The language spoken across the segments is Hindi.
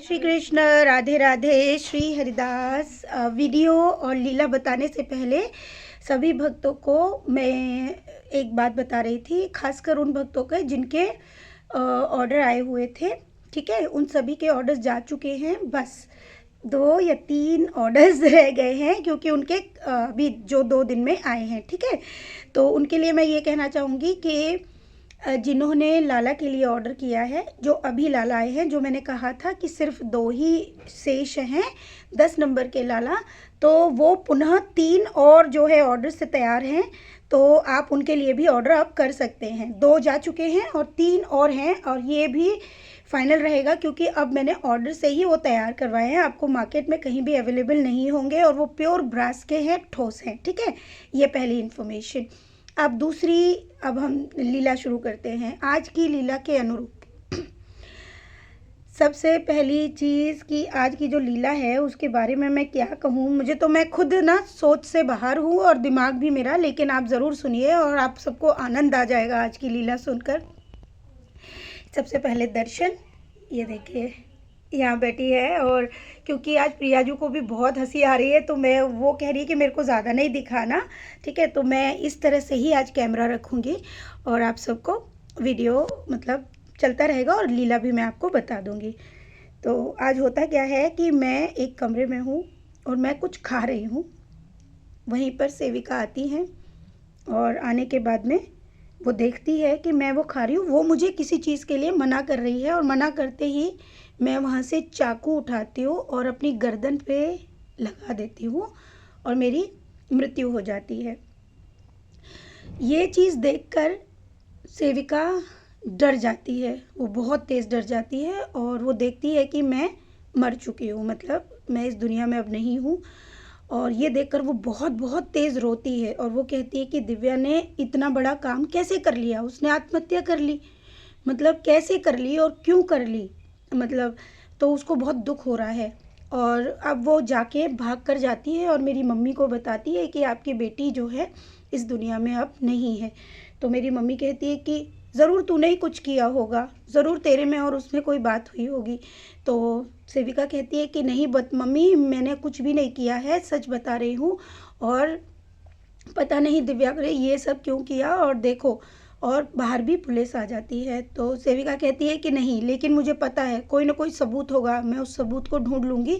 श्री कृष्ण, राधे राधे, श्री हरिदास। वीडियो और लीला बताने से पहले सभी भक्तों को मैं एक बात बता रही थी, खासकर उन भक्तों के जिनके ऑर्डर आए हुए थे। ठीक है, उन सभी के ऑर्डर्स जा चुके हैं। बस 2 या 3 ऑर्डर्स रह गए हैं क्योंकि उनके अभी जो 2 दिन में आए हैं। ठीक है, तो उनके लिए मैं ये कहना चाहूँगी कि जिन्होंने लाला के लिए ऑर्डर किया है, जो अभी लाला आए हैं, जो मैंने कहा था कि सिर्फ 2 ही शेष हैं 10 नंबर के लाला, तो वो पुनः 3 और जो है ऑर्डर से तैयार हैं। तो आप उनके लिए भी ऑर्डर आप कर सकते हैं। 2 जा चुके हैं और 3 और हैं, और ये भी फाइनल रहेगा क्योंकि अब मैंने ऑर्डर से ही वो तैयार करवाए हैं। आपको मार्केट में कहीं भी अवेलेबल नहीं होंगे और वो प्योर ब्रास के हैं, ठोस हैं। ठीक है, ये पहली इन्फॉर्मेशन। अब हम लीला शुरू करते हैं आज की लीला के अनुरूप। सबसे पहली चीज़ कि आज की जो लीला है उसके बारे में मैं क्या कहूँ, मैं खुद ना सोच से बाहर हूँ और दिमाग भी मेरा, लेकिन आप ज़रूर सुनिए और आप सबको आनंद आ जाएगा आज की लीला सुनकर। सबसे पहले दर्शन, ये देखिए यहाँ बैठी है, और क्योंकि आज प्रियाजू को भी बहुत हंसी आ रही है तो वो कह रही है कि मेरे को ज़्यादा नहीं दिखाना। ठीक है, तो मैं इस तरह से ही आज कैमरा रखूँगी और आप सबको वीडियो चलता रहेगा और लीला भी मैं आपको बता दूँगी। तो आज होता क्या है कि मैं एक कमरे में हूँ और मैं कुछ खा रही हूँ। वहीं पर सेविका आती हैं और आने के बाद में वो देखती है कि मैं वो खा रही हूँ। वो मुझे किसी चीज़ के लिए मना कर रही है और मना करते ही मैं वहाँ से चाकू उठाती हूँ और अपनी गर्दन पे लगा देती हूँ और मेरी मृत्यु हो जाती है। ये चीज़ देखकर सेविका डर जाती है, वो बहुत तेज़ डर जाती है और वो देखती है कि मैं मर चुकी हूँ, मैं इस दुनिया में अब नहीं हूँ। और ये देखकर वो बहुत बहुत तेज़ रोती है और वो कहती है कि दिव्या ने इतना बड़ा काम कैसे कर लिया, उसने आत्महत्या कर ली, कैसे कर ली और क्यों कर ली, तो उसको बहुत दुख हो रहा है। और अब वो जाके भाग कर जाती है और मेरी मम्मी को बताती है कि आपकी बेटी जो है इस दुनिया में अब नहीं है। तो मेरी मम्मी कहती है कि ज़रूर तूने ही कुछ किया होगा, ज़रूर तेरे में और उसमें कोई बात हुई होगी। तो सेविका कहती है कि नहीं मम्मी, मैंने कुछ भी नहीं किया है, सच बता रही हूँ, और पता नहीं दिव्या ने ये सब क्यों किया, और देखो, और बाहर भी पुलिस आ जाती है। तो सेविका कहती है कि नहीं, लेकिन मुझे पता है कोई ना कोई सबूत होगा, मैं उस सबूत को ढूंढ लूँगी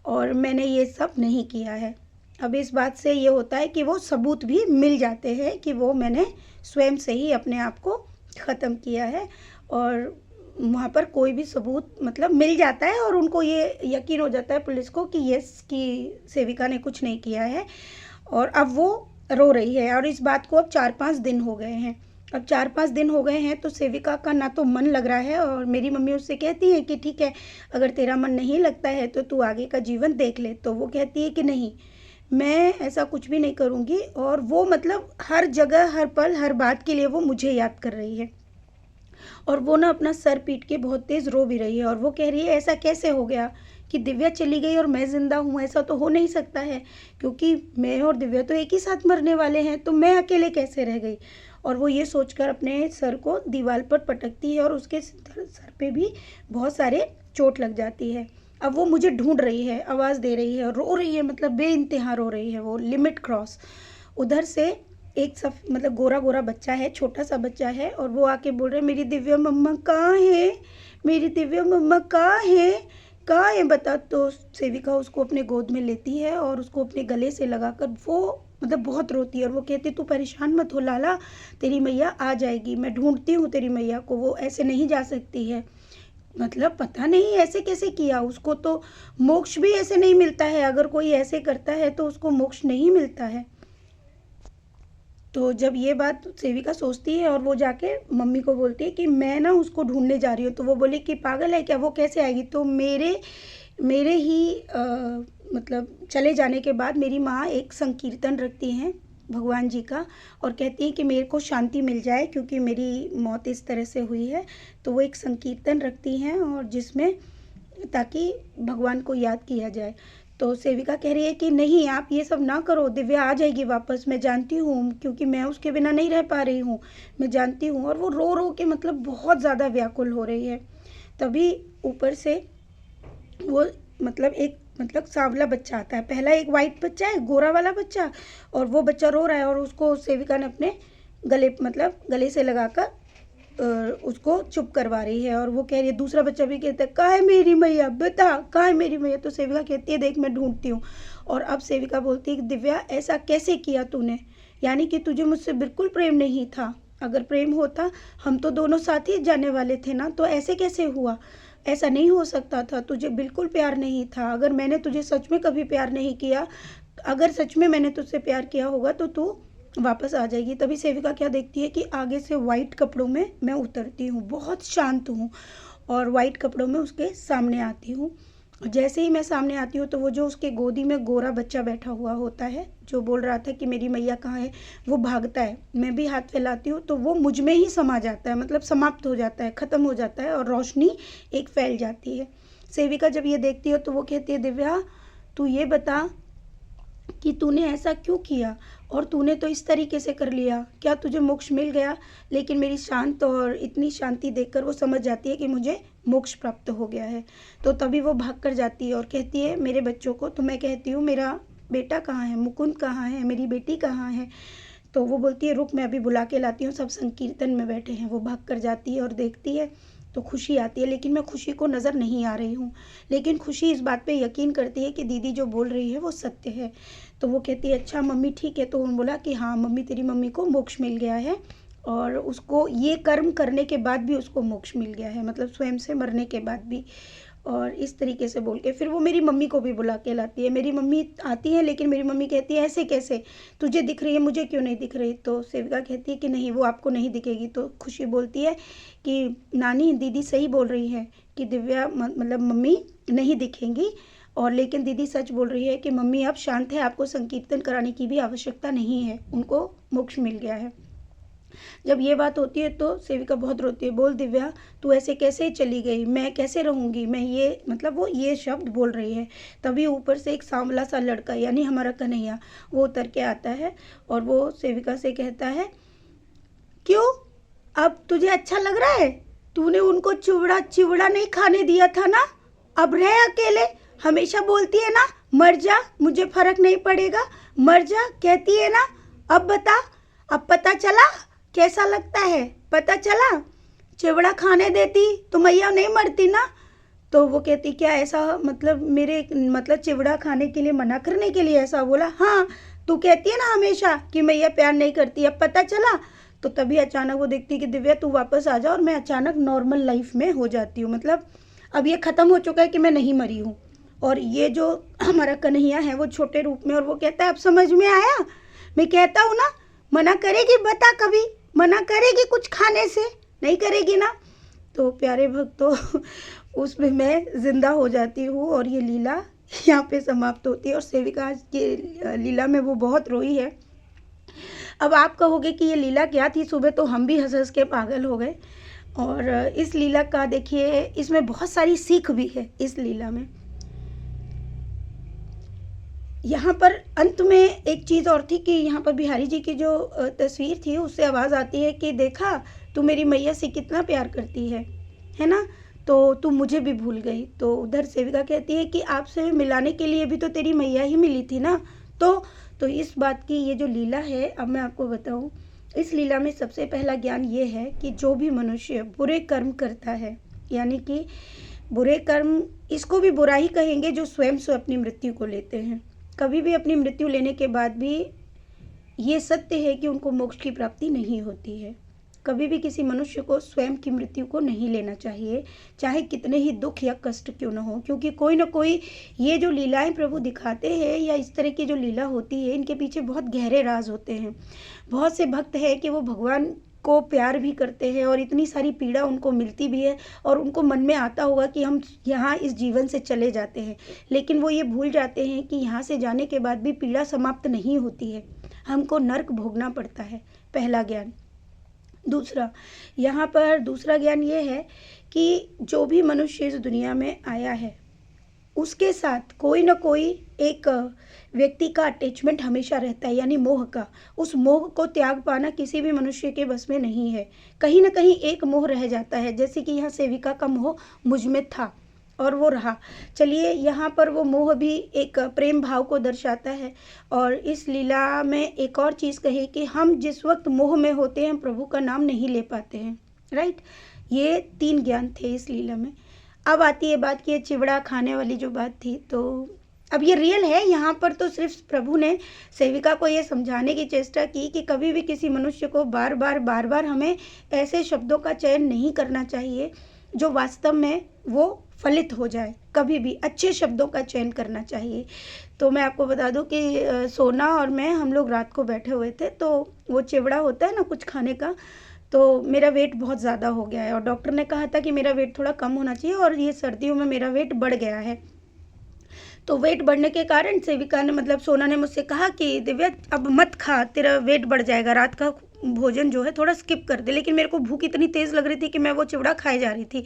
और मैंने ये सब नहीं किया है। अब इस बात से ये होता है कि वो सबूत भी मिल जाते हैं कि वो मैंने स्वयं से ही अपने आप को ख़त्म किया है, और वहाँ पर कोई भी सबूत मिल जाता है और उनको ये यकीन हो जाता है पुलिस को कि यस, कि सेविका ने कुछ नहीं किया है। और अब वो रो रही है और इस बात को अब 4-5 दिन हो गए हैं। अब 4-5 दिन हो गए हैं तो सेविका का ना तो मन लग रहा है, और मेरी मम्मी उससे कहती है कि ठीक है, अगर तेरा मन नहीं लगता है तो तू आगे का जीवन देख ले। तो वो कहती है कि नहीं, मैं ऐसा कुछ भी नहीं करूँगी। और वो हर जगह, हर पल, हर बात के लिए वो मुझे याद कर रही है, और वो ना अपना सर पीट के बहुत तेज़ रो भी रही है। और वो कह रही है ऐसा कैसे हो गया कि दिव्या चली गई और मैं ज़िंदा हूँ, ऐसा तो हो नहीं सकता है, क्योंकि मैं और दिव्या तो एक ही साथ मरने वाले हैं, तो मैं अकेले कैसे रह गई। और वो ये सोचकर अपने सर को दीवार पर पटकती है और उसके सर पे भी बहुत सारे चोट लग जाती है। अब वो मुझे ढूंढ रही है, आवाज़ दे रही है, रो रही है, बेइंतहा रो रही है, वो लिमिट क्रॉस। उधर से एक गोरा गोरा बच्चा है, छोटा सा बच्चा है, और वो आके बोल रहे मेरी दिव्या मम्मा कहाँ है, मेरी दिव्या मम्मा कहाँ है बता। तो सेविका उसको अपने गोद में लेती है और उसको अपने गले से लगाकर वो बहुत रोती है, और वो कहती तू परेशान मत हो लाला, तेरी मैया आ जाएगी, मैं ढूंढती हूँ तेरी मैया को, वो ऐसे नहीं जा सकती है। पता नहीं ऐसे कैसे किया, उसको तो मोक्ष भी ऐसे नहीं मिलता है, अगर कोई ऐसे करता है तो उसको मोक्ष नहीं मिलता है। तो जब ये बात सेविका सोचती है और वो जाके मम्मी को बोलती है कि मैं ना उसको ढूंढने जा रही हूँ, तो वो बोली कि पागल है क्या, वो कैसे आएगी। तो मेरे ही चले जाने के बाद मेरी माँ एक संकीर्तन रखती हैं भगवान जी का, और कहती हैं कि मेरे को शांति मिल जाए क्योंकि मेरी मौत इस तरह से हुई है। तो वो एक संकीर्तन रखती हैं और जिसमें ताकि भगवान को याद किया जाए। तो सेविका कह रही है कि नहीं, आप ये सब ना करो, दिव्या आ जाएगी वापस, मैं जानती हूँ, क्योंकि मैं उसके बिना नहीं रह पा रही हूँ, मैं जानती हूँ। और वो रो रो के बहुत ज़्यादा व्याकुल हो रही है। तभी ऊपर से वो मतलब एक मतलब सांवला बच्चा आता है, पहला एक वाइट बच्चा है, गोरा वाला बच्चा, और वो बच्चा रो रहा है और उसको सेविका ने अपने गले मतलब गले से लगाकर उसको चुप करवा रही है। और वो कह रही है, दूसरा बच्चा भी कहता है, कहाँ है मेरी मैया, बता कहाँ है मेरी मैया। तो सेविका कहती है, देख मैं ढूंढती हूँ। और अब सेविका बोलती है, दिव्या ऐसा कैसे किया तूने, यानी कि तुझे मुझसे बिल्कुल प्रेम नहीं था। अगर प्रेम होता हम तो दोनों साथ ही जाने वाले थे ना, तो ऐसे कैसे हुआ, ऐसा नहीं हो सकता था, तुझे बिल्कुल प्यार नहीं था। अगर मैंने तुझे सच में कभी प्यार नहीं किया, अगर सच में मैंने तुझसे प्यार किया होगा तो तू वापस आ जाएगी। तभी सेविका क्या देखती है कि आगे से वाइट कपड़ों में मैं उतरती हूँ, बहुत शांत हूँ, और वाइट कपड़ों में उसके सामने आती हूँ। जैसे ही मैं सामने आती हूँ तो वो जो उसके गोदी में गोरा बच्चा बैठा हुआ होता है, जो बोल रहा था कि मेरी मैया कहाँ है, वो भागता है। मैं भी हाथ फैलाती हूँ तो वो मुझ में ही समा जाता है, मतलब समाप्त हो जाता है, ख़त्म हो जाता है, और रोशनी एक फैल जाती है। सेविका जब ये देखती है तो वो कहती है, दिव्या तू ये बता कि तूने ऐसा क्यों किया, और तूने तो इस तरीके से कर लिया, क्या तुझे मोक्ष मिल गया। लेकिन मेरी शांत और इतनी शांति देखकर वो समझ जाती है कि मुझे मोक्ष प्राप्त हो गया है। तो तभी वो भाग कर जाती है और कहती है मेरे बच्चों को। तो मैं कहती हूँ, मेरा बेटा कहाँ है, मुकुंद कहाँ है, मेरी बेटी कहाँ है। तो वो बोलती है, रुक मैं अभी बुला के लाती हूँ, सब संकीर्तन में बैठे हैं। वो भाग कर जाती है और देखती है तो खुशी आती है, लेकिन मैं खुशी को नज़र नहीं आ रही हूँ। लेकिन खुशी इस बात पे यकीन करती है कि दीदी जो बोल रही है वो सत्य है। तो वो कहती है, अच्छा मम्मी ठीक है। तो उन्होंने बोला कि हाँ मम्मी, तेरी मम्मी को मोक्ष मिल गया है, और उसको ये कर्म करने के बाद भी उसको मोक्ष मिल गया है, मतलब स्वयं से मरने के बाद भी। और इस तरीके से बोल के फिर वो मेरी मम्मी को भी बुला के लाती है। मेरी मम्मी आती है, लेकिन मेरी मम्मी कहती है, ऐसे कैसे, तुझे दिख रही है, मुझे क्यों नहीं दिख रही। तो सेविका कहती है कि नहीं, वो आपको नहीं दिखेगी। तो खुशी बोलती है कि नानी, दीदी सही बोल रही है कि दिव्या मतलब मम्मी नहीं दिखेंगी, और लेकिन दीदी सच बोल रही है कि मम्मी अब शांत है, आपको संकीर्तन कराने की भी आवश्यकता नहीं है, उनको मोक्ष मिल गया है। जब ये बात होती है तो सेविका बहुत रोती है, बोल दिव्या तू ऐसे कैसे चली गई, मैं कैसे रहूँगी, मैं ये मतलब वो ये शब्द बोल रही है। तभी ऊपर से एक सांवला सा लड़का, यानी हमारा कन्हैया, वो उतर के आता है और वो सेविका से कहता है, क्यों अब तुझे अच्छा लग रहा है, तूने उनको चिवड़ा चिवड़ा नहीं खाने दिया था ना, अब रह अकेले, हमेशा बोलती है ना मर जा, मुझे फर्क नहीं पड़ेगा, मर जा कहती है ना, अब बता, अब पता चला कैसा लगता है, पता चला, चिवड़ा खाने देती तो मैया नहीं मरती ना। तो वो कहती, क्या ऐसा मतलब मेरे मतलब चिवड़ा खाने के लिए मना करने के लिए ऐसा बोला, हाँ तू कहती है ना हमेशा कि मैया प्यार नहीं करती, अब पता चला। तो तभी अचानक वो देखती है कि दिव्या तू वापस आ जा, और मैं अचानक नॉर्मल लाइफ में हो जाती हूँ, मतलब अब ये ख़त्म हो चुका है कि मैं नहीं मरी हूँ। और ये जो हमारा कन्हैया है वो छोटे रूप में, और वो कहता है अब समझ में आया, मैं कहता हूँ ना, मना करेगी, बता कभी मना करेगी कुछ खाने से, नहीं करेगी ना। तो प्यारे भक्तों उसमें मैं ज़िंदा हो जाती हूँ, और ये लीला यहाँ पे समाप्त होती है। और सेविका की लीला में वो बहुत रोई है। अब आप कहोगे कि ये लीला क्या थी, सुबह तो हम भी हंस हंस के पागल हो गए। और इस लीला का देखिए, इसमें बहुत सारी सीख भी है इस लीला में। यहाँ पर अंत में एक चीज़ और थी कि यहाँ पर बिहारी जी की जो तस्वीर थी उससे आवाज़ आती है कि देखा तू मेरी मैया से कितना प्यार करती है ना, तो तू मुझे भी भूल गई। तो उधर सेविका कहती है कि आपसे मिलाने के लिए भी तो तेरी मैया ही मिली थी ना। तो इस बात की ये जो लीला है, अब मैं आपको बताऊँ, इस लीला में सबसे पहला ज्ञान ये है कि जो भी मनुष्य बुरे कर्म करता है, यानी कि बुरे कर्म, इसको भी बुरा ही कहेंगे, जो स्वयं से अपनी मृत्यु को लेते हैं, कभी भी अपनी मृत्यु लेने के बाद भी ये सत्य है कि उनको मोक्ष की प्राप्ति नहीं होती है। कभी भी किसी मनुष्य को स्वयं की मृत्यु को नहीं लेना चाहिए, चाहे कितने ही दुख या कष्ट क्यों न हो, क्योंकि कोई ना कोई ये जो लीलाएं प्रभु दिखाते हैं या इस तरह की जो लीला होती है, इनके पीछे बहुत गहरे राज होते हैं। बहुत से भक्त हैं कि वो भगवान को प्यार भी करते हैं और इतनी सारी पीड़ा उनको मिलती भी है, और उनको मन में आता होगा कि हम यहाँ इस जीवन से चले जाते हैं, लेकिन वो ये भूल जाते हैं कि यहाँ से जाने के बाद भी पीड़ा समाप्त नहीं होती है, हमको नर्क भोगना पड़ता है। पहला ज्ञान। दूसरा, यहाँ पर दूसरा ज्ञान ये है कि जो भी मनुष्य इस दुनिया में आया है उसके साथ कोई ना कोई एक व्यक्ति का अटैचमेंट हमेशा रहता है, यानी मोह का। उस मोह को त्याग पाना किसी भी मनुष्य के बस में नहीं है। कहीं ना कहीं एक मोह रह जाता है, जैसे कि यहाँ सेविका का मोह मुझ में था, और वो रहा। चलिए, यहाँ पर वो मोह भी एक प्रेम भाव को दर्शाता है। और इस लीला में एक और चीज़ कही कि हम जिस वक्त मोह में होते हैं प्रभु का नाम नहीं ले पाते हैं, राइट। ये 3 ज्ञान थे इस लीला में। अब आती है बात की ये चिवड़ा खाने वाली जो बात थी, तो अब ये रियल है। यहाँ पर तो सिर्फ प्रभु ने सेविका को ये समझाने की चेष्टा की कि कभी भी किसी मनुष्य को बार बार हमें ऐसे शब्दों का चयन नहीं करना चाहिए जो वास्तव में वो फलित हो जाए। कभी भी अच्छे शब्दों का चयन करना चाहिए। तो मैं आपको बता दूं कि सोना और मैं हम लोग रात को बैठे हुए थे, तो वो चिवड़ा होता है ना कुछ खाने का, तो मेरा वेट बहुत ज़्यादा हो गया है और डॉक्टर ने कहा था कि मेरा वेट थोड़ा कम होना चाहिए और ये सर्दियों में मेरा वेट बढ़ गया है। तो वेट बढ़ने के कारण सेविका ने मतलब सोना ने मुझसे कहा कि दिव्या अब मत खा, तेरा वेट बढ़ जाएगा, रात का भोजन जो है थोड़ा स्किप कर दे। लेकिन मेरे को भूख इतनी तेज़ लग रही थी कि मैं वो चिवड़ा खाए जा रही थी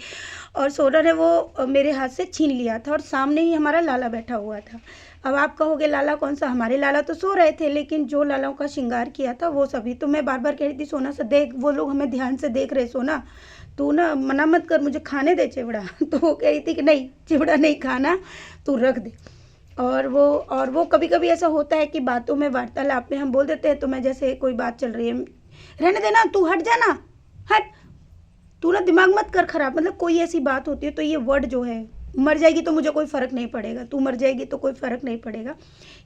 और सोना ने वो मेरे हाथ से छीन लिया था और सामने ही हमारा लाला बैठा हुआ था। अब आप कहोगे लाला कौन सा, हमारे लाला तो सो रहे थे, लेकिन जो लालाओं का श्रृंगार किया था वो सभी। तो मैं बार बार कह रही थी सोना से देख, वो लोग हमें ध्यान से देख रहे, सोना तू ना मना मत कर, मुझे खाने दे चिवड़ा। तो वो कह रही थी कि नहीं चिवड़ा नहीं खाना, तू रख दे। और वो कभी कभी ऐसा होता है कि बातों में वार्तालाप में हम बोल देते हैं, तो मैं जैसे कोई बात चल रही है, रहने देना, तू हट जाना, हट, तू ना दिमाग मत कर खराब, मतलब कोई ऐसी बात होती है तो ये वर्ड जो है, मर जाएगी तो मुझे कोई फ़र्क नहीं पड़ेगा, तू मर जाएगी तो कोई फ़र्क नहीं पड़ेगा,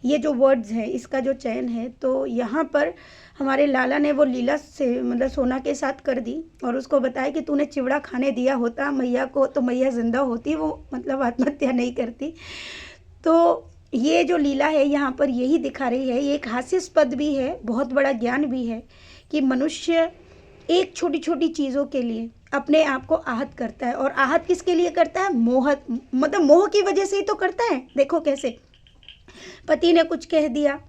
ये जो वर्ड्स हैं इसका जो चयन है। तो यहाँ पर हमारे लाला ने वो लीला से मतलब सोना के साथ कर दी और उसको बताया कि तूने चिवड़ा खाने दिया होता मैया को तो मैया जिंदा होती, वो मतलब आत्महत्या नहीं करती। तो ये जो लीला है यहाँ पर यही दिखा रही है, ये एक हास्यास्पद भी है, बहुत बड़ा ज्ञान भी है कि मनुष्य एक छोटी छोटी चीज़ों के लिए अपने आप को आहत करता है। और आहत किसके लिए करता है, मोह, मतलब मोह की वजह से ही तो करता है। देखो कैसे, पति ने कुछ कह दिया,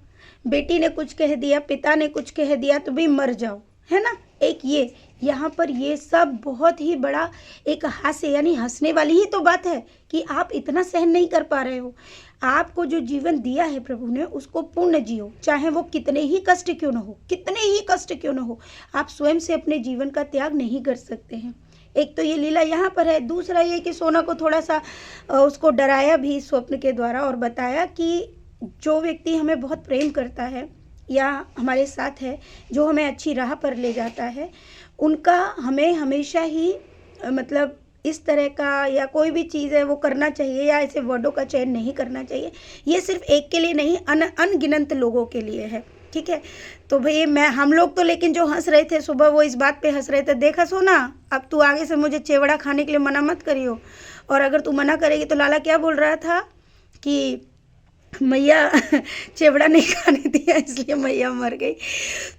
बेटी ने कुछ कह दिया, पिता ने कुछ कह दिया, तो भाई मर जाओ, है ना। एक ये यहाँ पर ये सब बहुत ही बड़ा एक हास्य यानी हंसने वाली ही तो बात है कि आप इतना सहन नहीं कर पा रहे हो। आपको जो जीवन दिया है प्रभु ने उसको पूर्ण जियो, चाहे वो कितने ही कष्ट क्यों न हो, कितने ही कष्ट क्यों न हो। आप स्वयं से अपने जीवन का त्याग नहीं कर सकते हैं। एक तो ये लीला यहाँ पर है। दूसरा ये कि सोना को थोड़ा सा उसको डराया भी स्वप्न के द्वारा और बताया कि जो व्यक्ति हमें बहुत प्रेम करता है या हमारे साथ है, जो हमें अच्छी राह पर ले जाता है, उनका हमें हमेशा ही मतलब इस तरह का या कोई भी चीज़ है वो करना चाहिए या ऐसे वर्डों का चयन नहीं करना चाहिए। ये सिर्फ एक के लिए नहीं, अनगिनत लोगों के लिए है, ठीक है। तो भाई हम लोग तो लेकिन जो हंस रहे थे सुबह वो इस बात पे हंस रहे थे, देखा सोना अब तू आगे से मुझे चिवड़ा खाने के लिए मना मत करियो, और अगर तू मना करेगी तो लाला क्या बोल रहा था कि मैया चिवड़ा नहीं खाने दिया इसलिए मैया मर गई।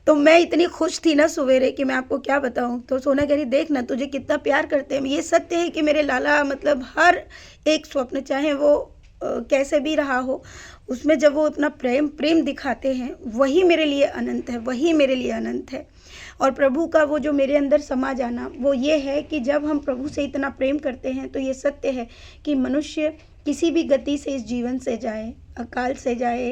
तो मैं इतनी खुश थी ना सवेरे कि मैं आपको क्या बताऊं। तो सोना कह रही देख ना तुझे कितना प्यार करते हैं। ये सत्य है कि मेरे लाला मतलब हर एक स्वप्न चाहे वो कैसे भी रहा हो, उसमें जब वो अपना प्रेम दिखाते हैं वही मेरे लिए अनंत है, वही मेरे लिए अनंत है। और प्रभु का वो जो मेरे अंदर समा जाना वो ये है कि जब हम प्रभु से इतना प्रेम करते हैं तो ये सत्य है कि मनुष्य किसी भी गति से इस जीवन से जाए, अकाल से जाए,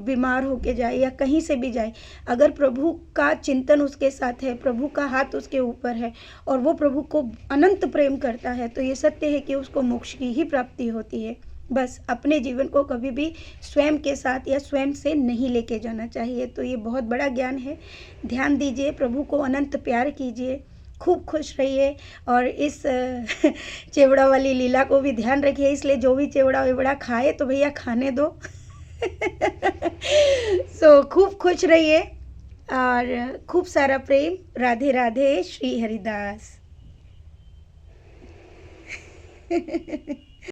बीमार होके जाए या कहीं से भी जाए, अगर प्रभु का चिंतन उसके साथ है, प्रभु का हाथ उसके ऊपर है और वो प्रभु को अनंत प्रेम करता है, तो ये सत्य है कि उसको मोक्ष की ही प्राप्ति होती है। बस अपने जीवन को कभी भी स्वयं के साथ या स्वयं से नहीं लेके जाना चाहिए। तो ये बहुत बड़ा ज्ञान है। ध्यान दीजिए, प्रभु को अनंत प्यार कीजिए, खूब खुश रहिए और इस चिवड़ा वाली लीला को भी ध्यान रखिए। इसलिए जो भी चिवड़ा विवड़ा खाए तो भैया खाने दो। सो खूब खुश रहिए और खूब सारा प्रेम। राधे राधे। श्री हरिदास।